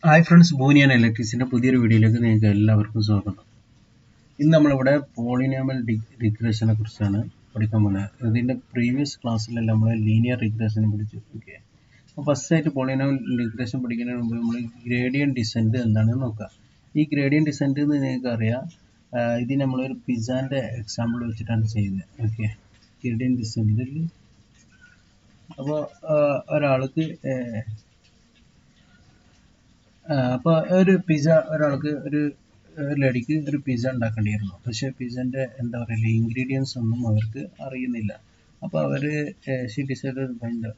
Hi friends, ബൂനിയൻ ഇലക്ട്രിക്സിൻ്റെ പുതിയൊരു വീഡിയോയിലേക്ക് നിങ്ങൾക്ക് എല്ലാവർക്കും സ്വാഗതം. ഇന്ന് നമ്മളിവിടെ പോളിനോമിയൽ റിഗ്രഷനെ കുറിച്ചാണ് പഠിക്കാൻ പോകുന്നത്. ഇതിൻ്റെ പ്രീവിയസ് ക്ലാസ്സിലെല്ലാം നമ്മൾ ലീനിയർ റിഗ്രഷനെ പഠിച്ചു. ഓക്കെ, അപ്പോൾ ഫസ്റ്റായിട്ട് പോളിനോമിയൽ റിഗ്രഷൻ പഠിക്കുന്നതിന് മുമ്പ് നമ്മൾ ഗ്രേഡിയൻ ഡിസെൻറ്റ് എന്താണെന്ന് നോക്കാം. ഈ ഗ്രേഡിയൻ ഡിസെൻറ്റ് എന്ന് നിങ്ങൾക്ക് അറിയാം, ഇത് നമ്മളൊരു പിസ്സാൻ്റെ എക്സാമ്പിൾ വെച്ചിട്ടാണ് ചെയ്യുന്നത്. ഓക്കെ, ഗ്രേഡിയൻ ഡിസെൻറ്റിൽ അപ്പോൾ ഒരാൾക്ക് അപ്പോൾ ഒരു പിസ്സ ഒരാൾക്ക് ഒരു ലേഡിക്ക് ഒരു പിസ്സ ഉണ്ടാക്കേണ്ടിയിരുന്നു. പക്ഷേ പിസ്സൻ്റെ എന്താ പറയുക ഇൻഗ്രീഡിയൻസ് ഒന്നും അവർക്ക് അറിയുന്നില്ല. അപ്പോൾ അവർ she decide find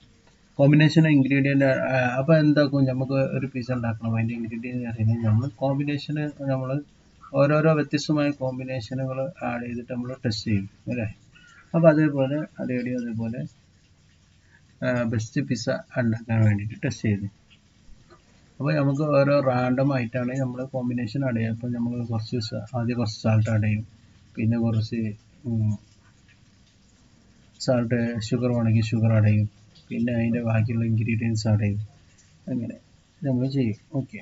combination ingredient. അപ്പോൾ എന്താക്കും, നമുക്ക് ഒരു പിസ്സ ഉണ്ടാക്കണം, അതിൻ്റെ ഇൻഗ്രീഡിയൻറ്റ് അറിയുന്നത് നമ്മൾ കോമ്പിനേഷന് നമ്മൾ ഓരോരോ വ്യത്യസ്തമായ കോമ്പിനേഷനുകൾ ആഡ് ചെയ്തിട്ട് നമ്മൾ ടെസ്റ്റ് ചെയ്യും അല്ലേ. അപ്പോൾ അതേപോലെ അതേപോലെ ബെസ്റ്റ് പിസ്സ ഉണ്ടാക്കാൻ വേണ്ടിയിട്ട് ടെസ്റ്റ് ചെയ്തു. അപ്പോൾ നമുക്ക് ഓരോ റാൻഡം ആയിട്ടാണ് നമ്മൾ കോമ്പിനേഷൻ ആഡ് ചെയ്യുക. അപ്പോൾ നമ്മൾ ആദ്യം കുറച്ച് സാൾട്ട് ആഡ് ചെയ്യും, പിന്നെ കുറച്ച് സാൾട്ട്, ഷുഗർ വേണമെങ്കിൽ ഷുഗർ ആഡ് ചെയ്യും, പിന്നെ അതിൻ്റെ ബാക്കിയുള്ള ഇൻഗ്രീഡിയൻസ് ആഡ് ചെയ്യും. അങ്ങനെ നമ്മൾ ചെയ്യും. ഓക്കെ,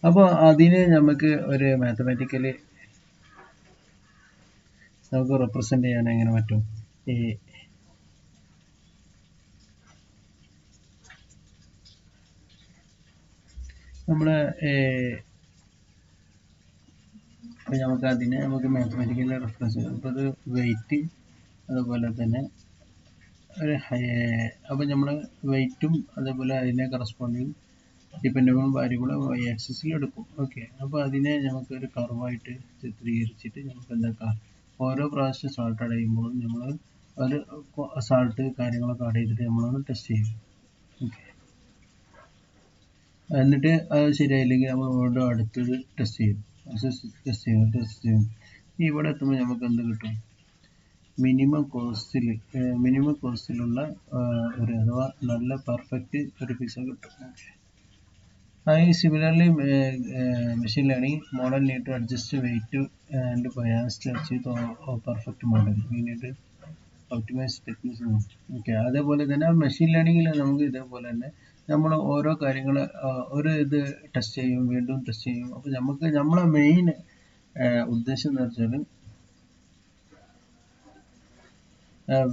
അപ്പോൾ അതിന് നമുക്ക് ഒരു മാത്തമാറ്റിക്കലി നമുക്ക് റെപ്രസെൻ്റ് ചെയ്യാൻ എങ്ങനെ പറ്റും? ഈ നമ്മൾ നമുക്ക് മാത്തമാറ്റിക്കലി റെഫറൻസ് ചെയ്യാം. അപ്പോൾ അത് വെയിറ്റ്, അതുപോലെ തന്നെ ഒരു അപ്പോൾ നമ്മൾ വെയിറ്റും അതേപോലെ അതിനെ കറസ്പോണ്ടിങ് ഡിപ്പെൻഡബിൾ വേരിയബിൾ y ആക്സിസിൽ എടുക്കും. ഓക്കെ, അപ്പോൾ അതിനെ നമുക്കൊരു കർവായിട്ട് ചിത്രീകരിച്ചിട്ട് നമുക്ക് എന്താക്കാം, ഓരോ പ്രാവശ്യം സാൾട്ട് ആഡ് ചെയ്യുമ്പോഴും നമ്മൾ ഒരു സാൾട്ട് കാര്യങ്ങളൊക്കെ ആഡ് ചെയ്തിട്ട് നമ്മളൊന്ന് ടെസ്റ്റ് ചെയ്യും. ഓക്കെ, എന്നിട്ട് അത് ശരിയായില്ലെങ്കിൽ നമ്മൾ വീണ്ടും അടുത്തത് ടെസ്റ്റ് ചെയ്യും. ഇവിടെ എത്തുമ്പോൾ നമുക്ക് എന്ത് കിട്ടും? മിനിമം കോസ്റ്റിലുള്ള ഒരു അഥവാ നല്ല പെർഫെക്റ്റ് ഒരു പിസ്സ കിട്ടും. Similarly, machine learning model need to adjust weight and bias to achieve the perfect model. We need to optimize techniques. Okay, അതേപോലെ തന്നെ മെഷീൻ ലേണിങ്ങിൽ നമുക്ക് ഇതേപോലെ തന്നെ നമ്മൾ ഓരോ കാര്യങ്ങൾ ഒരു ഇത് ടെസ്റ്റ് ചെയ്യും, വീണ്ടും ടെസ്റ്റ് ചെയ്യും. അപ്പോൾ നമുക്ക് നമ്മളെ മെയിൻ ഉദ്ദേശം എന്ന് വെച്ചാൽ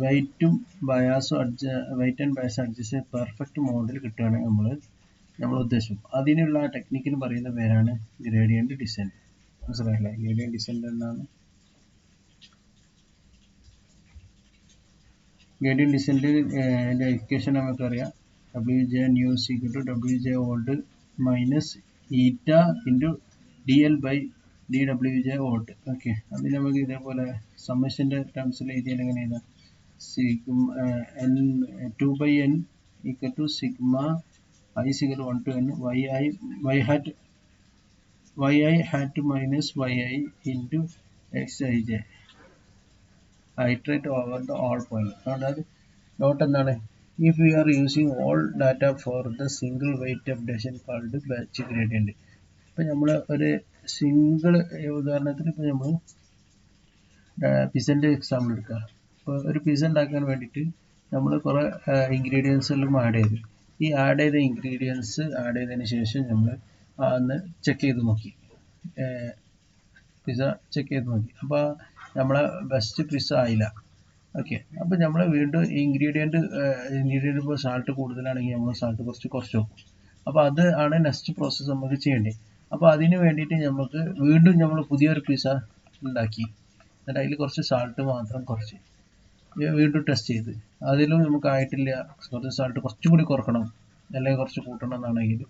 weight and bias adjust perfect model കിട്ടുകയാണെങ്കിൽ നമ്മൾ ഉദ്ദേശം. അതിനുള്ള ടെക്നിക്കിന് പറയുന്ന പേരാണ് ഗ്രേഡിയന്റ് ഡിസെൻറ്റ്. മനസ്സിലായില്ലേ? ഗ്രേഡിയന്റ് ഡിസെൻറ്റ് എന്നാണ്. ഗ്രേഡിയന്റ് ഡിസെൻറ്റിൻ്റെ ഇക്വേഷൻ നമുക്കറിയാം. WJ new equal to WJ old minus eta into DL/dWJ old. Okay, അതിന് നമുക്ക് ഇതേപോലെ സമ്മേഷൻ്റെ ടേംസിൽ എഴുതിയാൽ എങ്ങനെ എഴുതാം? N2/N equal to sigma I is equal to 1 to N y hat minus yi into xij iterate over the all point. Note എന്താണ്? If we are using all data for the single weight updation called batch gradient. ഇപ്പം നമ്മൾ ഒരു single ഉദാഹരണത്തിന് ഇപ്പോൾ നമ്മൾ പിസ്സൻ്റെ example എടുക്കുക. ഇപ്പോൾ ഒരു പിസ്സ ഉണ്ടാക്കാൻ വേണ്ടിയിട്ട് നമ്മൾ കുറേ ഇൻഗ്രീഡിയൻസ് എല്ലാം ആഡ് ചെയ്തു. ഈ ആഡ് ചെയ്തതിന് ശേഷം നമ്മൾ അന്ന് ചെക്ക് ചെയ്ത് നോക്കി, പിസ്സ ചെക്ക് ചെയ്ത് നോക്കി. അപ്പോൾ നമ്മളെ ബെസ്റ്റ് പിസ്സ ആയില്ല. ഓക്കെ, അപ്പോൾ നമ്മൾ വീണ്ടും ഇൻഗ്രീഡിയൻറ്റ് ഇപ്പോൾ സാൾട്ട് കൂടുതലാണെങ്കിൽ നമ്മൾ സാൾട്ട് കുറച്ച് വെക്കും. അപ്പോൾ അത് ആണ് നെക്സ്റ്റ് പ്രോസസ്സ് നമുക്ക് ചെയ്യേണ്ടത്. അപ്പോൾ അതിന് വേണ്ടിയിട്ട് നമുക്ക് വീണ്ടും നമ്മൾ പുതിയൊരു പിസ്സ ഉണ്ടാക്കി, എന്നിട്ട് അതിൽ കുറച്ച് സാൾട്ട് മാത്രം കുറച്ച് വീണ്ടും ടെസ്റ്റ് ചെയ്ത് അതിലും നമുക്ക് ആയിട്ടില്ല, കുറച്ച് സാൾട്ട് കുറച്ചും കൂടി കുറക്കണം അല്ലെങ്കിൽ കുറച്ച് കൂട്ടണം എന്നാണെങ്കിൽ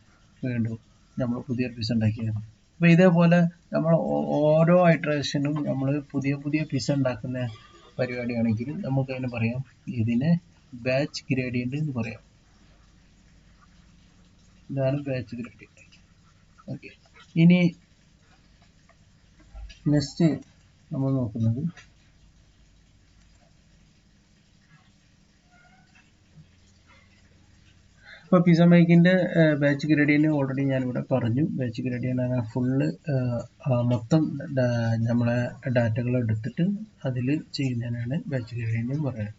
വീണ്ടും നമ്മൾ പുതിയൊരു പിസ്സ ഉണ്ടാക്കിയാണ്. അപ്പോൾ ഇതേപോലെ നമ്മൾ ഓരോ ഇറ്ററേഷനും നമ്മൾ പുതിയ പിസ്സ ഉണ്ടാക്കുന്ന പരിപാടിയാണെങ്കിൽ നമുക്ക് അതിന് പറയാം, ഇതിനെ ബാച്ച് ഗ്രേഡിയന്റ് എന്ന് പറയാം. ഇതാണ് ബാച്ച് ഗ്രേഡിയന്റ്. ഓക്കെ, ഇനി നെക്സ്റ്റ് നമ്മൾ നോക്കുന്നത് ഇപ്പോൾ പിസ്സ മേക്കിൻ്റെ ബാച്ച് ഗ്രേഡിയന്റ് ഓൾറെഡി ഞാനിവിടെ പറഞ്ഞു. ബാച്ച് ഗ്രേഡിയന്റ് ആണ് ഫുള്ള് മൊത്തം നമ്മളെ ഡാറ്റകൾ എടുത്തിട്ട് അതിൽ ചെയ്യുന്നതിനാണ് ബാച്ച് ഗ്രേഡിയന്റ് എന്ന് പറയുന്നത്.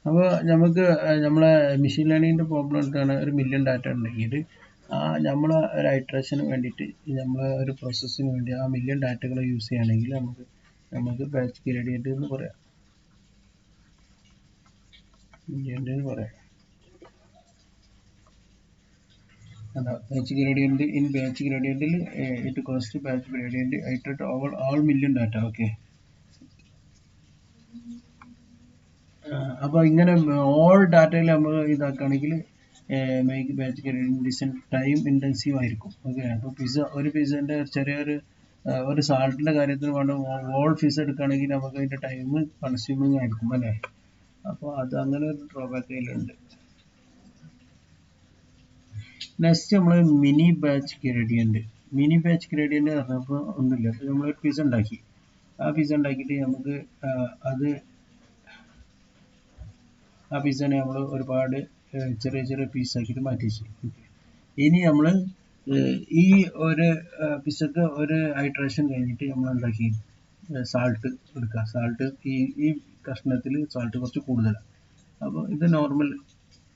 അപ്പോൾ നമുക്ക് നമ്മളെ മെഷീൻ ലേണിങ്ങിൻ്റെ പ്രോബ്ലം എടുത്താണ് ഒരു മില്യൺ ഡാറ്റ ഉണ്ടെങ്കിൽ നമ്മൾ ഒരു ഐട്രേഷന് വേണ്ടിയിട്ട് നമ്മൾ ഒരു പ്രോസസ്സിന് വേണ്ടി ആ മില്യൺ ഡാറ്റകൾ യൂസ് ചെയ്യുകയാണെങ്കിൽ നമുക്ക് ബാച്ച് ഗ്രേഡിയൻ്റ് എന്ന് പറയാം. പറയാം batch gradient. In batch gradient it goes to batch gradient iterate over all million data. Okay. അപ്പോൾ ഇങ്ങനെ ഓൾ ഡാറ്റയിൽ നമ്മൾ ഇതാക്കുകയാണെങ്കിൽ make batch gradient time intensive ആയിരിക്കും. ഓക്കെ. അപ്പോൾ ഒരു പിസ്സേൻ്റെ ചെറിയൊരു ഒരു സാൾട്ടിൻ്റെ കാര്യത്തിന് വേണ്ട ഓൾ പിസ്സ എടുക്കുകയാണെങ്കിൽ നമുക്ക് അതിൻ്റെ ടൈം കൺസ്യൂമിങ് ആയിരിക്കും അല്ലേ. അപ്പോൾ അത് അങ്ങനെ ഒരു ഡ്രോബാക്ക് അതിലുണ്ട്. നെക്സ്റ്റ് നമ്മൾ mini batch gradient. Mini batch gradient പറഞ്ഞപ്പോൾ ഒന്നുമില്ല. അപ്പോൾ നമ്മളൊരു പിസ്സ ഉണ്ടാക്കി. ആ പിസ്സ ഉണ്ടാക്കിയിട്ട് നമുക്ക് ആ പിസ്സനെ നമ്മൾ ഒരുപാട് ചെറിയ ചെറിയ പീസാക്കിയിട്ട് മാറ്റി വെച്ചു. ഇനി നമ്മൾ ഈ ഒരു പിസ്സക്ക് ഒരു ഹൈഡ്രേഷൻ കഴിഞ്ഞിട്ട് നമ്മൾ എന്താക്കി സാൾട്ട് എടുക്കുക. സാൾട്ട് ഈ കഷ്ണത്തിൽ സാൾട്ട് കുറച്ച് കൂടുതലാണ്. അപ്പോൾ ഇത് നോർമൽ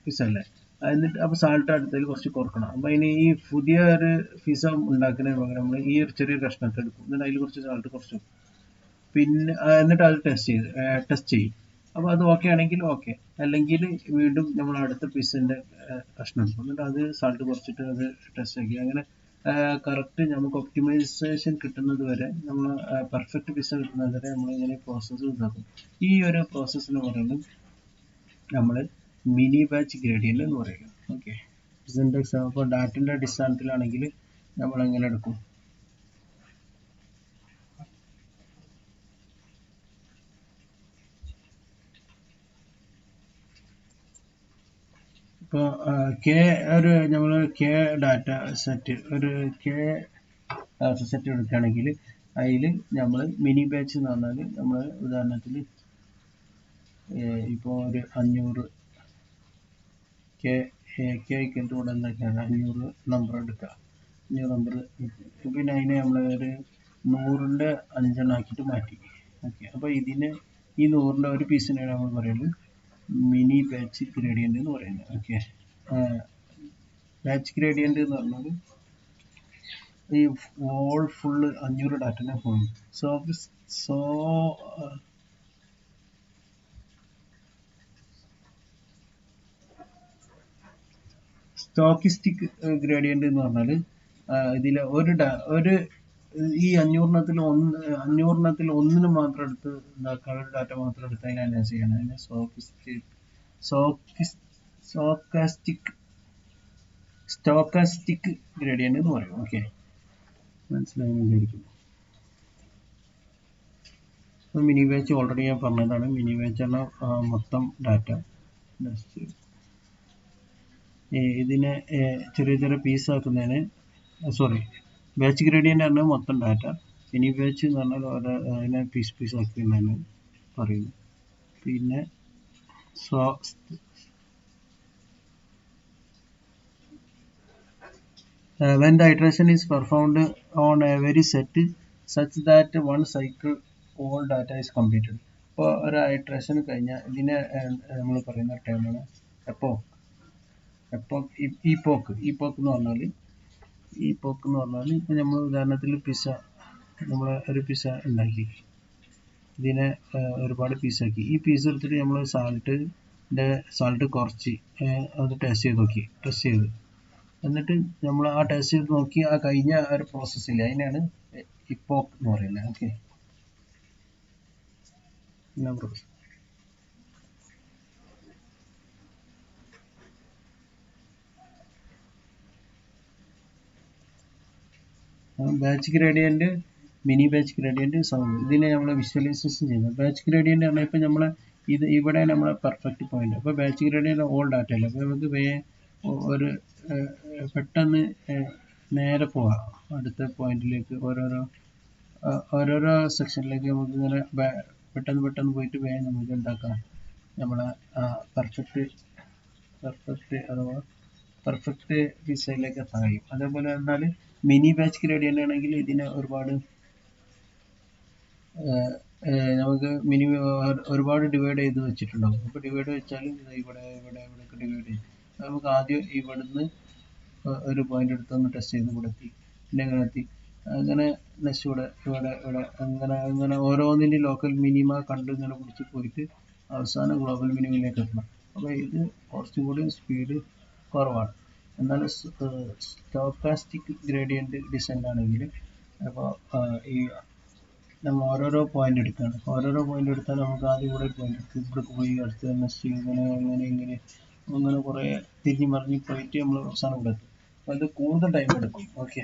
പിസ്സ അല്ലേ. എന്നിട്ട് അപ്പോൾ സാൾട്ട് അടുത്തതിൽ കുറച്ച് കുറക്കണം. അപ്പോൾ ഇനി ഈ പുതിയ ഒരു പിസ്സ ഉണ്ടാക്കുന്നതിന് പകരം നമ്മൾ ഈ ഒരു ചെറിയ കഷ്ണത്തെ എടുക്കും. എന്നിട്ട് അതിൽ കുറച്ച് സാൾട്ട് കുറച്ച് പിന്നെ എന്നിട്ട് അത് ടെസ്റ്റ് ചെയ്യും. അപ്പോൾ അത് ഓക്കെ ആണെങ്കിൽ ഓക്കെ, അല്ലെങ്കിൽ വീണ്ടും നമ്മൾ അടുത്ത പിസ്സൻ്റെ കഷ്ണം എടുക്കും. എന്നിട്ട് അത് സാൾട്ട് കുറച്ചിട്ട് അത് ടെസ്റ്റ് ആക്കി അങ്ങനെ കറക്റ്റ് നമുക്ക് ഒപ്റ്റിമൈസേഷൻ കിട്ടുന്നത് വരെ നമ്മൾ പെർഫെക്റ്റ് പിസ്സ കിട്ടുന്നത് വരെ നമ്മൾ ഇങ്ങനെ പ്രോസസ്സ് ഉണ്ടാക്കും. ഈ ഒരു പ്രോസസ്സിന് പറയുന്നത് നമ്മൾ മിനി ബാച്ച് ഗ്രേഡിയൻ്റ് എന്ന് പറയുന്നത്. ഓക്കെ. പിസ്സൻ്റെ അപ്പോൾ ഡാറ്റൻ്റെ അടിസ്ഥാനത്തിലാണെങ്കിൽ നമ്മൾ എങ്ങനെ എടുക്കും? ഇപ്പോൾ നമ്മൾ കെ ഡാറ്റ സെറ്റ് ഒരു സെറ്റ് എടുക്കുകയാണെങ്കിൽ അതിൽ നമ്മൾ മിനി ബാച്ച് എന്ന് പറഞ്ഞാൽ നമ്മൾ ഉദാഹരണത്തിൽ ഇപ്പോൾ ഒരു 500 കൂടെ എന്തൊക്കെയാണ് 500 നമ്പർ എടുക്കുക. 500 നമ്പർ പിന്നെ അതിനെ നമ്മൾ ഒരു 100ൻ്റെ 5 ആക്കിയിട്ട് മാറ്റി. ഓക്കെ. അപ്പോൾ ഇതിന് ഈ 100ൻ്റെ ഒരു പീസിനെയാണ് നമ്മൾ പറയുന്നത് മിനി ബാച്ച് ഗ്രേഡിയൻ്റ് എന്ന് പറയുന്നത്. ഓക്കെ. ബാച്ച് ഗ്രേഡിയൻ്റ് എന്ന് പറഞ്ഞാൽ ഈ ഓൾ ഫുള്ള് 500 ഡാറ്റനെ പോകും. സ്റ്റോക്കിസ്റ്റിക് ഗ്രേഡിയൻ്റ് എന്ന് പറഞ്ഞാൽ ഇതിൽ ഒരു ഈ 500-ൽ ഒന്നിന് മാത്രം എടുത്ത് കളർ ഡാറ്റ മാത്രം എടുത്ത് അതിനെ അനലൈസ് ചെയ്യണം. അതിനെ സ്റ്റോക്കാസ്റ്റിക് ഗ്രേഡിയൻ്റ് എന്ന് പറയും. ഓക്കെ. മനസ്സിലായെന്ന് വിചാരിക്കുന്നു. മിനി ബാച്ച് ഓൾറെഡി ഞാൻ പറഞ്ഞതാണ്. മിനി ബാച്ച് ആണ് മൊത്തം ഡാറ്റ. ഇതിനെ ചെറിയ ചെറിയ പീസാക്കുന്നതിന് ബാച്ച് ഗ്രേഡിയൻ്റ് പറഞ്ഞാൽ മൊത്തം ഡാറ്റ. മിനി ബാച്ച് എന്ന് പറഞ്ഞാൽ അതിനെ പീസ് ആക്കുന്നതിന് പറയുന്നു. പിന്നെ when the iteration is performed on every set such that one cycle all data is completed. ഇപ്പോൾ ഒരു iteration കഴിഞ്ഞാൽ ഇതിനെ നമ്മൾ പറയുന്ന ടേമാണ് ഈപ്പോക്ക് എന്ന് പറഞ്ഞാൽ ഇപ്പോൾ നമ്മൾ ഉദാഹരണത്തിൽ നമ്മൾ ഒരു പിസ്സ ഉണ്ടാക്കി. ഇതിനെ ഒരുപാട് പീസാക്കി. ഈ പീസ് എടുത്തിട്ട് നമ്മൾ സാൾട്ട് കുറച്ച് അത് ടെസ്റ്റ് ചെയ്ത് എന്നിട്ട് നമ്മൾ ആ ടെസ്റ്റ് ചെയ്ത് നോക്കി ആ കഴിഞ്ഞ ഒരു പ്രോസസ്സില്ല അതിനാണ് ഇപ്പോക്ക് എന്ന് പറയുന്നത്. Okay. Batch gradient, mini batch gradient, ഇതിനെ നമ്മൾ വിഷ്വലൈസേഷൻ ചെയ്യുന്നത്. ബാച്ച് ഗ്രേഡിയൻ്റ് പറഞ്ഞാൽ ഇപ്പം നമ്മളെ ഇവിടെ നമ്മളെ പെർഫെക്റ്റ് പോയിന്റ്. അപ്പോൾ ബാച്ച് ഗ്രേഡിയൻ്റ് ഓൾ ഡാറ്റ അല്ല. അപ്പോൾ നമുക്ക് ഒരു പെട്ടെന്ന് നേരെ പോവാം അടുത്ത പോയിന്റിലേക്ക്. ഓരോരോ സെക്ഷനിലേക്ക് നമുക്ക് ഇങ്ങനെ പെട്ടെന്ന് പോയിട്ട് വേഗം നമുക്ക് ഉണ്ടാക്കാം നമ്മളെ പെർഫെക്റ്റ് പിസ്സയിലേക്ക് എത്താൻ കഴിയും. അതേപോലെ എന്നാൽ മിനി ബാച്ച് ഗ്രേഡിയൻ്റ് ആണെങ്കിൽ ഇതിനെ ഒരുപാട് നമുക്ക് മിനിമം ഒരുപാട് ഡിവൈഡ് ചെയ്ത് വെച്ചിട്ടുണ്ടാവും. അപ്പോൾ ഡിവൈഡ് വെച്ചാൽ ഇവിടെ ഇവിടെയൊക്കെ ഡിവൈഡ് ചെയ്യും. നമുക്ക് ആദ്യം ഇവിടുന്ന് ഒരു പോയിന്റ് എടുത്തൊന്ന് ടെസ്റ്റ് ചെയ്ത് ഇവിടെ എത്തി, പിന്നെ ഇങ്ങനെ എത്തി, അങ്ങനെ നെക്സ്റ്റ് ഇവിടെ അങ്ങനെ ഓരോന്നിൻ്റെ ലോക്കൽ മിനിമ കണ്ട് ഇങ്ങനെ പിടിച്ച് പോയിട്ട് അവസാനം ഗ്ലോബൽ മിനിമയിലേക്ക് എത്തണം. അപ്പോൾ ഇത് കുറച്ചും കൂടി സ്പീഡ് കുറവാണ്. എന്നാൽ സ്റ്റോക്കാസ്റ്റിക് ഗ്രേഡിയൻറ്റ് ഡിസെൻറ്റ് ആണെങ്കിൽ അപ്പോൾ ഈ നമ്മൾ ഓരോരോ പോയിന്റ് എടുക്കുകയാണ്. ഓരോരോ പോയിന്റ് എടുത്താൽ നമുക്ക് ആദ്യം ഇവിടെ പോയിന്റ് എടുക്കും, ഇവിടെ പോയി അടുത്ത് നെക്സ്റ്റ് അങ്ങനെ കുറേ തിരിഞ്ഞ് മറിഞ്ഞ് പോയിട്ട് നമ്മൾ അവസാനം ഇവിടെ എത്തും. അപ്പോൾ അത് കൂടുതൽ ടൈം എടുക്കും. ഓക്കെ,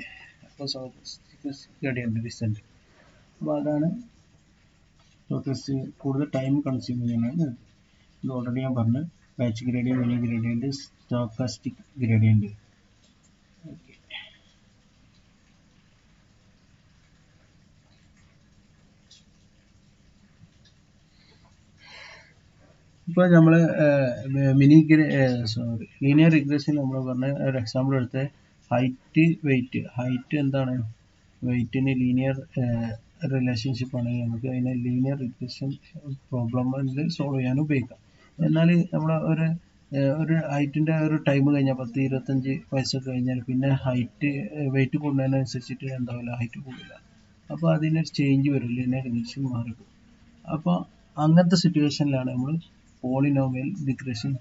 അപ്പോൾ ഗ്രേഡിയൻറ്റ് ഡിസെൻറ്റ്, അപ്പോൾ അതാണ് കൂടുതൽ ടൈം കൺസ്യൂം ചെയ്യുന്നതാണ്. ഇത് ഓൾറെഡി ഞാൻ പറഞ്ഞു, batch gradient, mini gradient, stochastic gradient. Okay, ഇപ്പോൾ നമ്മൾ ലീനിയർ റിഗ്രഷൻ നമ്മൾ പറഞ്ഞ ഒരു എക്സാമ്പിൾ എടുത്ത് ഹൈറ്റ് എന്താണ്, വെയിറ്റിന് ലീനിയർ റിലേഷൻഷിപ്പ് ആണെങ്കിൽ നമുക്ക് അതിനെ ലീനിയർ റിഗ്രഷൻ പ്രോബ്ലമിൽ സോൾവ് ചെയ്യാൻ ഉപയോഗിക്കാം. എന്നാൽ നമ്മൾ ഒരു ഹൈറ്റിൻ്റെ ഒരു ടൈം കഴിഞ്ഞാൽ 10-25 വയസ്സൊക്കെ കഴിഞ്ഞാൽ പിന്നെ വെയിറ്റ് കൂടുന്നതിനനുസരിച്ചിട്ട് എന്താവില്ല, ഹൈറ്റ് കൂടില്ല. അപ്പോൾ അതിനൊരു ചേഞ്ച് വരും, ലീനിയർ റിഗ്രഷൻ മാറിക്കും. അപ്പോൾ അങ്ങനത്തെ സിറ്റുവേഷനിലാണ് നമ്മൾ പോളിനോമിയൽ റിഗ്രഷൻ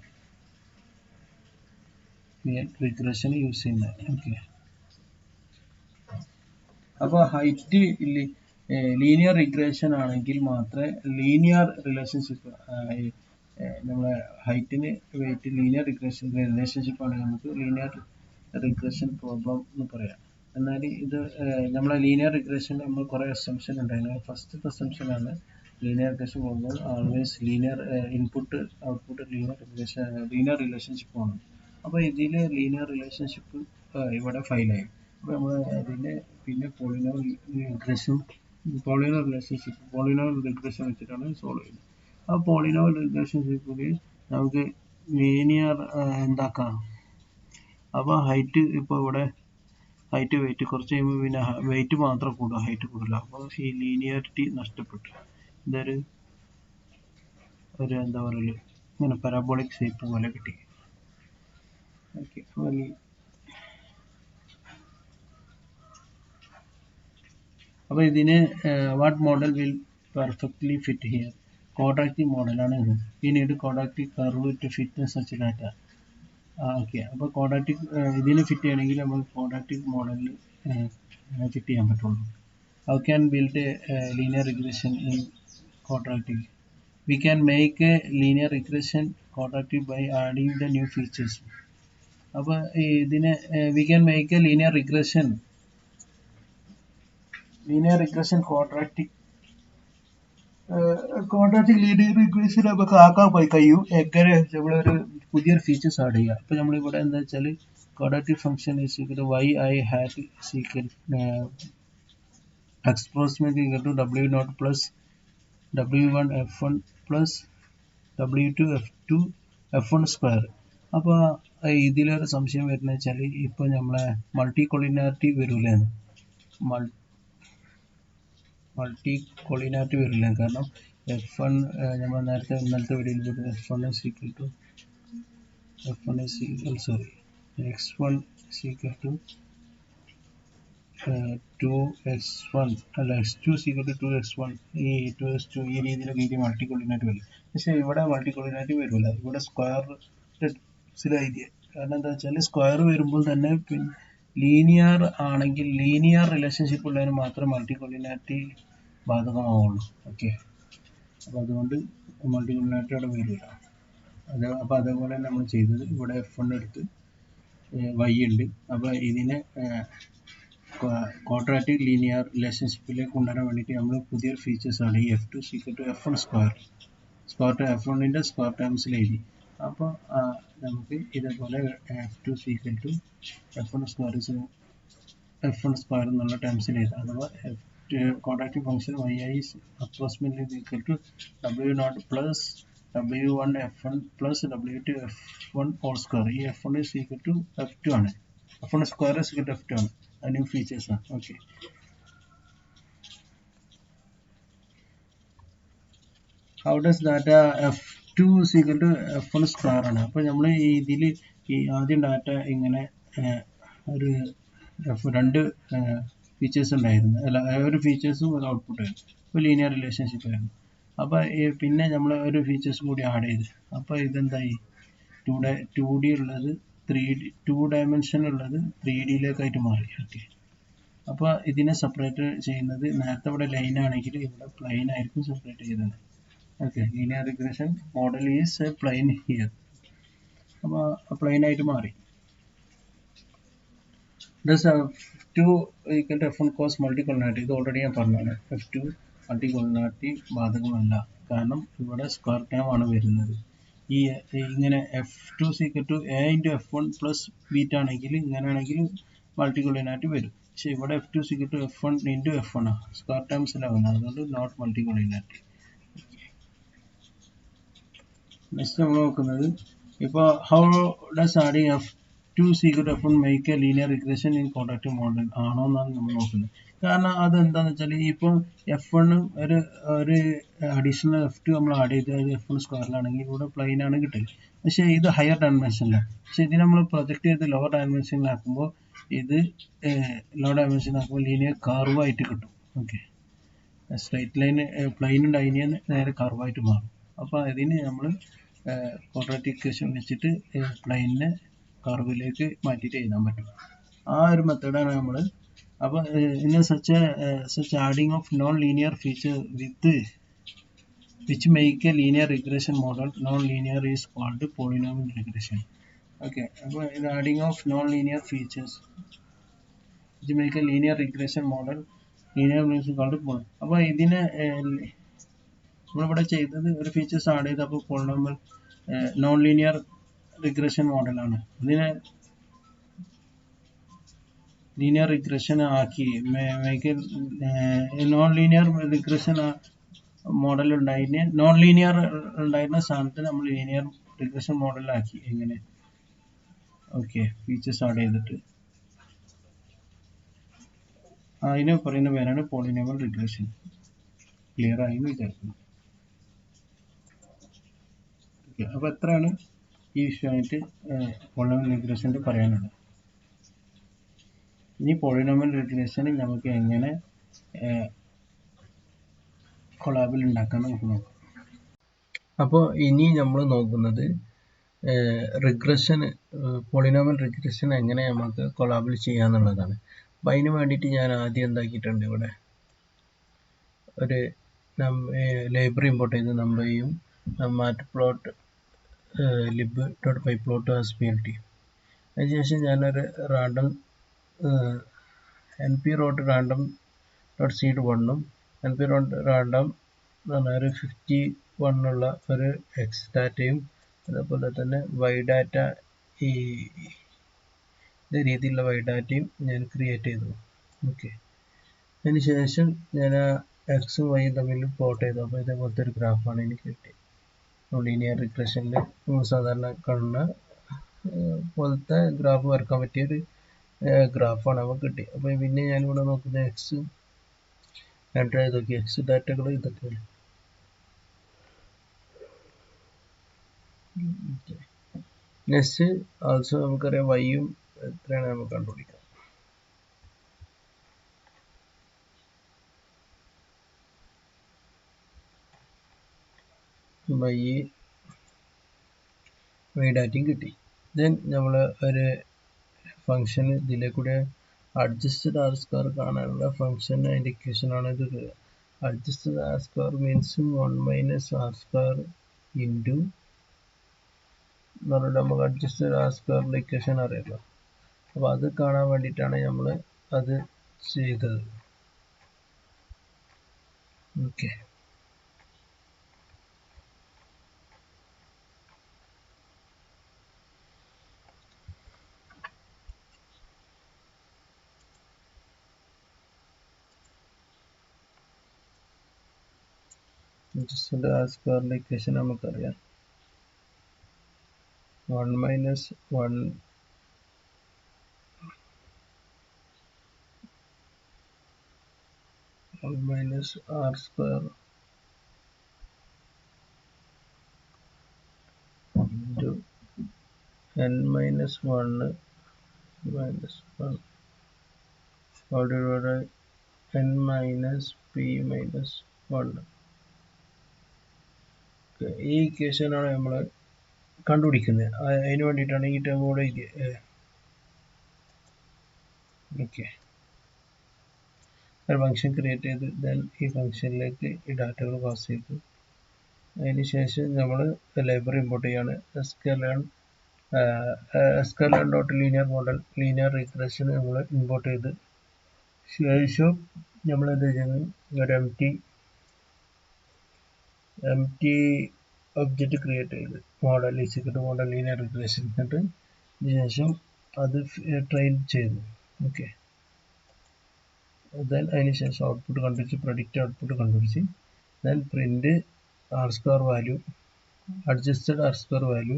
യൂസ് ചെയ്യുന്നത്. ഓക്കെ, അപ്പോൾ ഹൈറ്റ് ലീനിയർ റിഗ്രഷൻ ആണെങ്കിൽ മാത്രമേ ലീനിയർ റിലേഷൻഷിപ്പ്, നമ്മളെ ഹൈറ്റിന് വെയിറ്റ് ലീനിയർ റിലേഷൻഷിപ്പ് ആണെങ്കിൽ നമുക്ക് ലീനിയർ റിഗ്രഷൻ പ്രോബ്ലം എന്ന് പറയാം. എന്നാൽ ഇത് നമ്മളെ ലീനിയർ റിഗ്രഷൻ നമ്മൾ കുറേ അസംഷൻ ഉണ്ടായിരുന്നു. ഫസ്റ്റത്തെ അസംഷനാണ് linear regression problem always linear input output linear relationship ആണ്. അപ്പോൾ ഇതിൽ ലീനിയർ റിലേഷൻഷിപ്പ് ഇവിടെ ഫെയിലായി. അപ്പോൾ നമ്മൾ അതിൻ്റെ പിന്നെ പോളിനോമിയൽ റിഗ്രഷൻ വെച്ചിട്ടാണ് സോൾവ് ചെയ്യുന്നത്. ആ പോളിനോമിയൽ റിലേഷൻഷിപ്പിൽ നമുക്ക് ലീനിയർ എന്താക്കാം. അപ്പോൾ ഹൈറ്റ് ഇപ്പോൾ ഇവിടെ ഹൈറ്റ് വെയിറ്റ് കുറച്ച് കഴിയുമ്പോൾ പിന്നെ വെയിറ്റ് മാത്രം കൂടുക, ഹൈറ്റ് കൂടില്ല. അപ്പോൾ ഈ ലീനിയറിറ്റി നഷ്ടപ്പെട്ടു. ഇതൊരു എന്താ പറയുക, ഇങ്ങനെ പാരാബോളിക് ഷേപ്പ് പോലെ കിട്ടി. ഓക്കെ, അപ്പോൾ ഇതിന് what model will perfectly fit here, quadratic മോഡലാണ് ഇത്. ഈ need quadratic curve to fit such data. Okay, അപ്പോൾ ക്വാഡ്രാറ്റിക് ഇതിന് ഫിറ്റ് ചെയ്യണമെങ്കിൽ നമ്മൾ ക്വാഡ്രാറ്റിക് മോഡലിൽ ഫിറ്റ് ചെയ്യാൻ പറ്റുള്ളൂ. How can build a linear regression in quadratic? We can make a linear regression quadratic by adding the new features. അപ്പോൾ ഇതിനെ we can make a linear regression quadratic linear regression നമുക്ക് ആക്കാൻ കഴിയും. എങ്ങനെ നമ്മളൊരു പുതിയൊരു ഫീച്ചേഴ്സ് ആഡ് ചെയ്യുക. അപ്പോൾ നമ്മളിവിടെ എന്താ വെച്ചാൽ quadratic function is equal to yi hat is equal approximately equal to w0 plus w1 f1 plus w2 f2 f1 square. അപ്പോൾ ഇതിലൊരു സംശയം വരുന്നത് വെച്ചാൽ ഇപ്പോൾ നമ്മളെ മൾട്ടി കൊളിനാരിറ്റി വരില്ലേ, കാരണം f1 നമ്മൾ ഇന്നലത്തെ വീഡിയോയിൽ x1 is equal to x1 is equal to 2x1 അല്ല x2 is equal to 2x1, ഈ 2x2 ഈ രീതിയിലൊക്കെ മൾട്ടി കൊളിനാരിറ്റി വരും. പക്ഷേ ഇവിടെ മൾട്ടി കൊളിനാരിറ്റി വരില്ല, ഇവിടെ സ്ക്വയർ എഴുതിയ കാരണം എന്താ വെച്ചാൽ സ്ക്വയർ വരുമ്പോൾ തന്നെ ലീനിയർ ആണെങ്കിൽ ലീനിയർ റിലേഷൻഷിപ്പ് ഉള്ളതിന് മാത്രമേ മൾട്ടി കൊളിനാരിറ്റി ബാധകമാവുള്ളൂ. ഓക്കെ, അപ്പോൾ അതുകൊണ്ട് മൾട്ടി കൊളിനാരിറ്റി അവിടെ വരില്ല. അപ്പോൾ അതേപോലെ നമ്മൾ ചെയ്തത് ഇവിടെ f1 എടുത്ത് y ഉണ്ട്. അപ്പോൾ ഇതിനെ ക്വാഡ്രാറ്റിക് ലീനിയർ റിലേഷൻഷിപ്പിലേക്ക് കൊണ്ടുവരാൻ വേണ്ടിയിട്ട് നമ്മൾ പുതിയൊരു ഫീച്ചേഴ്സ് ആണ് ഈ f2 equal to f1 square f1ൻ്റെ സ്ക്വയർ ടേംസിൽ എഴുതി. അപ്പോൾ നമുക്ക് ഇതേപോലെ f2 equal to f1 square എന്നുള്ള ടേംസിൽ എഴുതാം. അഥവാ quadratic function yi is approximately equal to w0 plus w1 f1 plus w2 f1 whole square. ഈ f1 is equal to f2 ആണ്, f1 square is equal to f2 ആണ്. New features ആണ്. Okay, how does data f2 is equal to f1 square ആണ്. അപ്പോൾ നമ്മൾ ഇതിൽ ഈ ആദ്യം ഡാറ്റ ഇങ്ങനെ ഒരു രണ്ട് ഫീച്ചേഴ്സ് ഉണ്ടായിരുന്നു, അല്ല ഒരു ഫീച്ചേഴ്സും ഒരു ഔട്ട്പുട്ട് ആയിരുന്നു, ഒരു ലീനിയർ റിലേഷൻഷിപ്പ് ആയിരുന്നു. അപ്പോൾ പിന്നെ നമ്മൾ ഒരു ഫീച്ചേഴ്സും കൂടി ആഡ് ചെയ്ത്, അപ്പോൾ ഇതെന്തായി, 2D ഉള്ളത് 3D, 2 ഡയമെൻഷൻ ഉള്ളത് 3Dയിലേക്കായിട്ട് മാറി. ഓക്കെ, അപ്പോൾ ഇതിനെ സെപ്പറേറ്റ് ചെയ്യുന്നത്, നേരത്തെ ഇവിടെ ലൈൻ ആണെങ്കിൽ ഇവിടെ പ്ലെയിൻ ആയിരിക്കും സെപ്പറേറ്റ് ചെയ്തത്. Okay, linear regression model is a plane here. അപ്പോൾ പ്ലെയിൻ ആയിട്ട് മാറി. Thus F2 equal to F1 cos multicollinearity, ഇത് ഓൾറെഡി ഞാൻ പറഞ്ഞതാണ്. F2 multicollinearity ബാധകമല്ല, കാരണം ഇവിടെ സ്ക്വയർ ടേം ആണ് വരുന്നത്. ഈ ഇങ്ങനെ F2 equal to A into F1 plus beta ആണെങ്കിൽ, ഇങ്ങനെയാണെങ്കിൽ മൾട്ടിക്കൊള്ളിനാരിറ്റി വരും. പക്ഷെ ഇവിടെ F2 equal to F1 into F1 ആണ്, സ്ക്വയർ ടേംസിലാണ്, അതുകൊണ്ട് നോട്ട് മൾട്ടിക്കൊള്ളിനാരിറ്റി. നെക്സ്റ്റ് നമ്മൾ നോക്കുന്നത്, ഇപ്പോൾ how does adding F2 equal to F1 make a linear regression in quadratic model ആണോ എന്നാണ് നമ്മൾ നോക്കുന്നത്. കാരണം അതെന്താണെന്ന് വെച്ചാൽ, ഇപ്പോൾ F1 ഒരു അഡീഷണൽ F2 നമ്മൾ ആഡ് ചെയ്ത് അത് F1 സ്ക്വയറിലാണെങ്കിൽ ഇവിടെ പ്ലെയിൻ ആണ് കിട്ടുക. പക്ഷേ ഇത് ഹയർ ഡയമെൻഷനിലാണ്. പക്ഷേ ഇത് നമ്മൾ പ്രൊജക്റ്റ് ചെയ്ത് ലോവർ ഡയമെൻഷനിലാക്കുമ്പോൾ ഇത് ലോ ഡയമെൻഷനിലാക്കുമ്പോൾ ലീനിയർ കർവായിട്ട് കിട്ടും. ഓക്കെ, സ്ട്രൈറ്റ് ലൈൻ പ്ലെയിൻ ഉണ്ടായിന് നേരെ കർവായിട്ട് മാറും. അപ്പോൾ അതിന് നമ്മൾ ക്വാഡ്രാറ്റിക് ഇക്വേഷൻ വെച്ചിട്ട് പ്ലെയിനിനെ കർവിലേക്ക് മാറ്റിയിട്ട് എഴുതാൻ പറ്റും. ആ ഒരു മെത്തേഡാണ് നമ്മൾ. അപ്പോൾ in such adding of non-linear feature with which make a linear regression model non-linear is called polynomial regression. Okay, അപ്പോൾ ഇത് adding of non-linear features which make a linear regression model linear regression called polynomial. അപ്പോൾ ഇതിനെ നമ്മളിവിടെ ചെയ്തത് ഒരു features add ചെയ്ത്, അപ്പോൾ polynomial non linear regression മോഡലാണ്. ഇതിനെ ലീനിയർ റിഗ്രഷൻ ആക്കി make non linear regression model ഉണ്ടായിരുന്ന, നോൺ ലീനിയർ ഉണ്ടായിരുന്ന സ്ഥാനത്ത് നമ്മൾ ലീനിയർ റിഗ്രഷൻ മോഡലാക്കി. എങ്ങനെ? ഓക്കെ, ഫീച്ചേഴ്സ് ആഡ് ചെയ്തിട്ട് അതിന് പറയുന്ന പേരാണ് പോളിനോമിയൽ റിഗ്രഷൻ. ക്ലിയർ ആയി എന്ന് വിചാരിക്കുന്നു. ഓക്കെ, അപ്പോൾ എത്രയാണ് ഈ വിഷയമായിട്ട് പോളിനോമിയൽ റിഗ്രഷൻ്റെ പറയാനുള്ളത്. ഇനി പോളിനോമിയൽ റിഗ്രഷൻ നമുക്ക് എങ്ങനെ കൊളാബിൽ ഉണ്ടാക്കാൻ നമുക്ക് നോക്കാം. അപ്പോൾ ഇനി നമ്മൾ നോക്കുന്നത് റിഗ്രഷൻ, പോളിനോമിയൽ റിഗ്രഷൻ എങ്ങനെ നമുക്ക് കൊളാബിൽ ചെയ്യാന്നുള്ളതാണ്. അപ്പോൾ അതിന് വേണ്ടിയിട്ട് ഞാൻ ആദ്യം എന്താക്കിയിട്ടുണ്ട്, ഇവിടെ ഒരു ലൈബ്രറി ഇമ്പോർട്ട് ചെയ്ത് നമ്പയും മാറ്റ് പ്ലോട്ട് lib.pyplot.plt. അതിനുശേഷം ഞാനൊരു റാൻഡം np_random.seed1 np_random എന്ന് പറഞ്ഞാൽ ഒരു 51 ഉള്ള ഒരു എക്സ് ഡാറ്റയും, അതേപോലെ തന്നെ വൈ ഡാറ്റ, ഈ രീതിയിലുള്ള വൈ ഡാറ്റയും ഞാൻ ക്രിയേറ്റ് ചെയ്തു. ഓക്കെ, അതിന് ശേഷം ഞാൻ ആ എക്സും വൈയും തമ്മിൽ പ്ലോട്ട് ചെയ്തു. അപ്പോൾ ഇതേപോലത്തെ ഒരു ഗ്രാഫാണ് എനിക്ക് കിട്ടിയത്. ലീനിയർ റിഗ്രഷനിൽ സാധാരണ കാണുന്ന പോലത്തെ ഗ്രാഫ് വരക്കാൻ പറ്റിയൊരു ഗ്രാഫാണ് നമുക്ക് കിട്ടി. അപ്പോൾ പിന്നെ ഞാനിവിടെ നോക്കുന്ന എക്സ് എൻ്റർ ചെയ്ത് നോക്കി, എക്സ് ഡാറ്റകൾ ഇതൊക്കെയാണ്. നെക്സ്റ്റ് ആൾസോ നമുക്കറിയാം വൈയും എത്രയാണ് നമുക്ക് കണ്ടുപിടിക്കാം. വൈ ഡാറ്റയും കിട്ടി. ദെൻ നമ്മൾ ഒരു ഫംഗ്ഷൻ ഇതിലെ കൂടെ അഡ്ജസ്റ്റഡ് ആർ സ്ക്വയർ കാണാനുള്ള ഫംഗ്ഷൻ അതിൻ്റെ ഇക്വേഷനാണ് ഇത്. Adjusted R square means 1 - r square into എന്ന് പറഞ്ഞിട്ട് നമുക്ക് അഡ്ജസ്റ്റഡ് ആർ സ്ക്വയറിൻ്റെ ഇക്വേഷൻ അറിയാമല്ലോ. അപ്പോൾ അത് കാണാൻ വേണ്ടിയിട്ടാണ് നമ്മൾ അത് ചെയ്തത്. ഓക്കെ, അഡ്ജസ്റ്റഡ് ആർ സ്ക്വയറിൻ്റെ ഇക്വേഷൻ നമുക്കറിയാം. 1 - 1 - r square n minus 1 minus 1 all divided by n minus p minus 1. ഈ ഇക്വേഷനാണ് നമ്മൾ കണ്ടുപിടിക്കുന്നത്. അതിന് വേണ്ടിയിട്ടാണ് ഈ ടേം കൂടെ ഓക്കെ ഒരു ഫംഗ്ഷൻ ക്രിയേറ്റ് ചെയ്ത് ദെൻ ഈ ഫംഗ്ഷനിലേക്ക് ഈ ഡാറ്റകൾ പാസ് ചെയ്തു. അതിന് ശേഷം നമ്മൾ ലൈബ്രറി ഇമ്പോർട്ട് ചെയ്യാണ്. sklearn dot linear model linear regression നമ്മൾ ഇമ്പോർട്ട് ചെയ്ത് ശേഷം നമ്മൾ എന്ത് ചെയ്യുന്നത് ഒരു empty ഒബ്ജക്റ്റ് ക്രിയേറ്റ് ചെയ്ത് മോഡൽ മോഡൽ ലീനിയർ റിഗ്രഷൻ എന്നിട്ട് ഇതിന് ശേഷം അത് ട്രെയിൻ ചെയ്തു. ഓക്കെ ദെൻ അതിന് ശേഷം ഔട്ട്പുട്ട് കണ്ടുപിടിച്ച് പ്രഡിക്റ്റ് ഔട്ട്പുട്ട് കണ്ടുപിടിച്ച് then print r² value adjusted r² value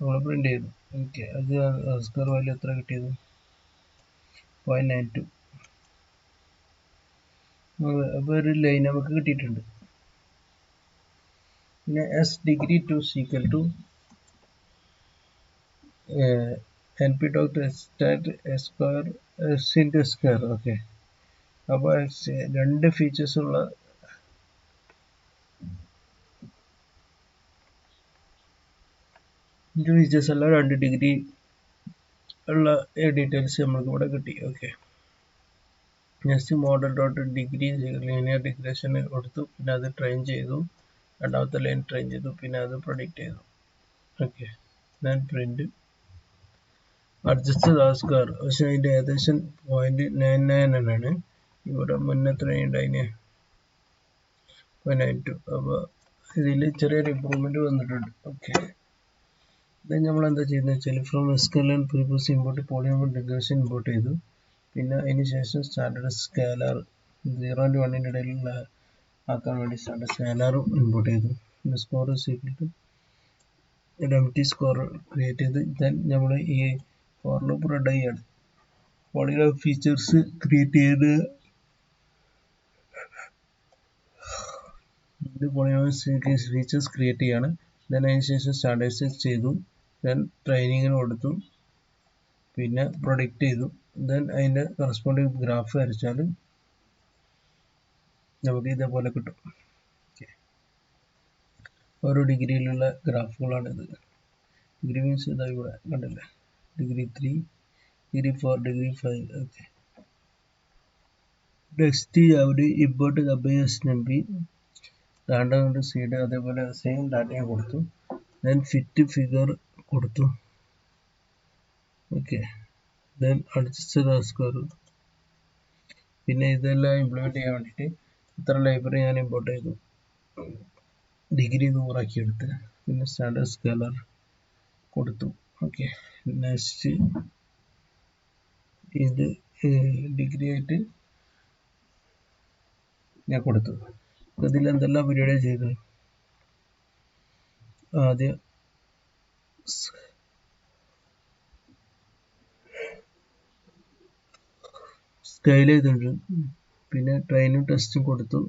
നമ്മൾ പ്രിന്റ് ചെയ്തു. ഓക്കെ അത് r² വാല്യൂ എത്ര കിട്ടിയത് 0.92. അപ്പോൾ ഒരു ലൈൻ നമുക്ക് കിട്ടിയിട്ടുണ്ട്. പിന്നെ s degree 2 is equal to np.stat square s into square. Okay അപ്പോൾ രണ്ട് ഫീച്ചേഴ്സ് ഉള്ള അല്ല 2 ഡിഗ്രി ഉള്ള ഡീറ്റെയിൽസ് നമ്മൾക്ക് ഇവിടെ കിട്ടി. Okay next model dot degree linear regression കൊടുത്തു. പിന്നെ അത് ട്രെയിൻ ചെയ്തു. രണ്ടാമത്തെ ലൈൻ ട്രെയിൻ ചെയ്തു. പിന്നെ അത് പ്രൊഡിക്റ്റ് ചെയ്തു. Okay then print adjust r². പക്ഷെ അതിൻ്റെ ഏകദേശം 0.99 ആണ്. ഇവിടെ മുന്നത്ര ഉണ്ടായിന് 0.92. അപ്പോൾ ഇതിൽ ചെറിയൊരു ഇമ്പ്രൂവ്മെന്റ് വന്നിട്ടുണ്ട്. ഓക്കെ ദെൻ നമ്മൾ എന്താ ചെയ്യുന്നത് വെച്ചാൽ from sklearn previous import polynomial regression import ചെയ്തു. പിന്നെ അതിന് ശേഷം സ്റ്റാൻഡേർഡ് സ്കേലാർ 0 to 1 ഇടയിലുള്ള ആക്കാൻ വേണ്ടി സ്റ്റാൻഡേർഡ് സ്കേലാറും ഇമ്പോർട്ട് ചെയ്തു. പിന്നെ സ്കോർ ഒരു empty സ്കോർ ക്രിയേറ്റ് ചെയ്ത് ദെൻ നമ്മൾ ഈ ഫോർ ലൂപ്പ് റൺ ചെയ്യാണ്. പോളിനോമിയൽ ഫീച്ചേഴ്സ് ക്രിയേറ്റ് ചെയ്ത് ഫീച്ചേഴ്സ് ക്രിയേറ്റ് ചെയ്യാണ്. ദെൻ അതിന് ശേഷം സ്റ്റാൻഡേർഡൈസ് ചെയ്തു. ദെൻ ട്രെയിനിങ്ങിന് കൊടുത്തു. പിന്നെ പ്രൊഡിക്റ്റ് ചെയ്തു. ദെൻ അതിൻ്റെ കറസ്പോണ്ടിങ് ഗ്രാഫ് വരച്ചാൽ നമുക്ക് ഇതേപോലെ കിട്ടും. ഓരോ ഡിഗ്രിയിലുള്ള ഗ്രാഫുകളാണിത്. ഡിഗ്രി മീൻസ് ഇതാ ഇവിടെ കണ്ടില്ലേ degree 3 degree 4 degree 5. Okay next അവിടെ ഇമ്പോർട്ട് കമ്പനി ഡാറ്റ കൊണ്ട് സീഡ് അതേപോലെ സെയിം ഡാറ്റയും കൊടുത്തു. ദെൻ ഫിറ്റ് ഫിഗർ കൊടുത്തു. Okay then adjusted r². പിന്നെ ഇതെല്ലാം ഇംപ്ലിമെന്റ് ചെയ്യാൻ വേണ്ടിയിട്ട് ഇത്ര ലൈബ്രറി ഞാൻ ഇമ്പോർട്ട് ചെയ്തു. ഡിഗ്രി 100 ആക്കി എടുത്ത് പിന്നെ സ്റ്റാൻഡേർഡ് സ്കേലർ കൊടുത്തു. ഓക്കെ നെക്സ്റ്റ് ഇത് ഡിഗ്രി ആയിട്ട് ഞാൻ കൊടുത്തു. ഇതിൽ എന്തെല്ലാം പരിപാടിയാണ് ചെയ്തത് ആദ്യം സ്കെയിൽ ചെയ്തിട്ടുണ്ട്. പിന്നെ ട്രെയിനും ടെസ്റ്റും കൊടുത്തു.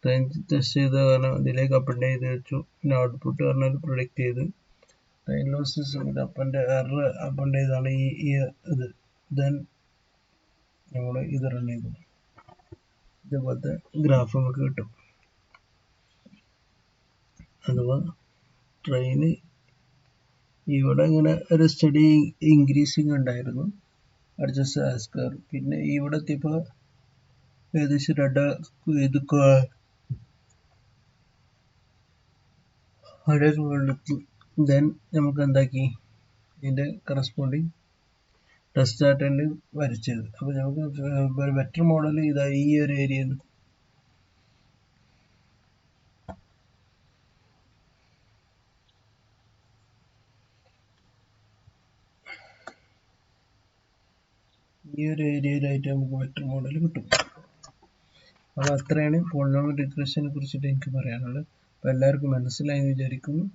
ട്രെയിൻ ടെസ്റ്റ് ചെയ്ത കാരണം ഇതിലേക്ക് അപ്പൻഡ് ചെയ്ത് വെച്ചു. പിന്നെ ഔട്ട്പുട്ട് പറഞ്ഞാൽ പ്രൊഡിക്റ്റ് ചെയ്ത് ട്രെയിൻ ലോസസ് അപ്പൻ്റെ എറർ അപ്പൻഡ് ചെയ്താണ് ഈ ഇത്. ദെൻ നമ്മൾ ഇത് റൺ ചെയ്തു. ഇതേപോലത്തെ ഗ്രാഫ് നമുക്ക് കിട്ടും. അഥവാ ട്രെയിന് ഇവിടെ ഇങ്ങനെ ഒരു സ്റ്റഡി ഇൻക്രീസിങ് ഉണ്ടായിരുന്നു അഡ്ജസ്റ്റ് ആസ്കർ. പിന്നെ ഇവിടെ എത്തിയപ്പോൾ ഏകദേശം ഇത് മുകളിലെത്തി. ദെൻ നമുക്ക് എന്താക്കി ഇതിൻ്റെ കറസ്പോണ്ടിങ് ടെസ്റ്റ് ഡാറ്റേൻ്റെ വരച്ചത്. അപ്പോൾ നമുക്ക് ഒരു ബെറ്റർ മോഡൽ ഇതാ ഈ ഒരു ഏരിയയിൽ ഏരിയയിലായിട്ട് നമുക്ക് ബെറ്റർ മോഡൽ കിട്ടും. അപ്പോൾ അത്രയാണ് പോളിനോമിയൽ റിഗ്രഷനെ കുറിച്ചിട്ട് എനിക്ക് പറയാനുള്ളത്. അപ്പോൾ എല്ലാവർക്കും മനസ്സിലായെന്ന് വിചാരിക്കുന്നു.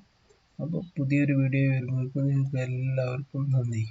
അപ്പോൾ പുതിയൊരു വീഡിയോ വരുമ്പോഴേക്കും നിങ്ങൾക്ക് എല്ലാവർക്കും നന്ദി.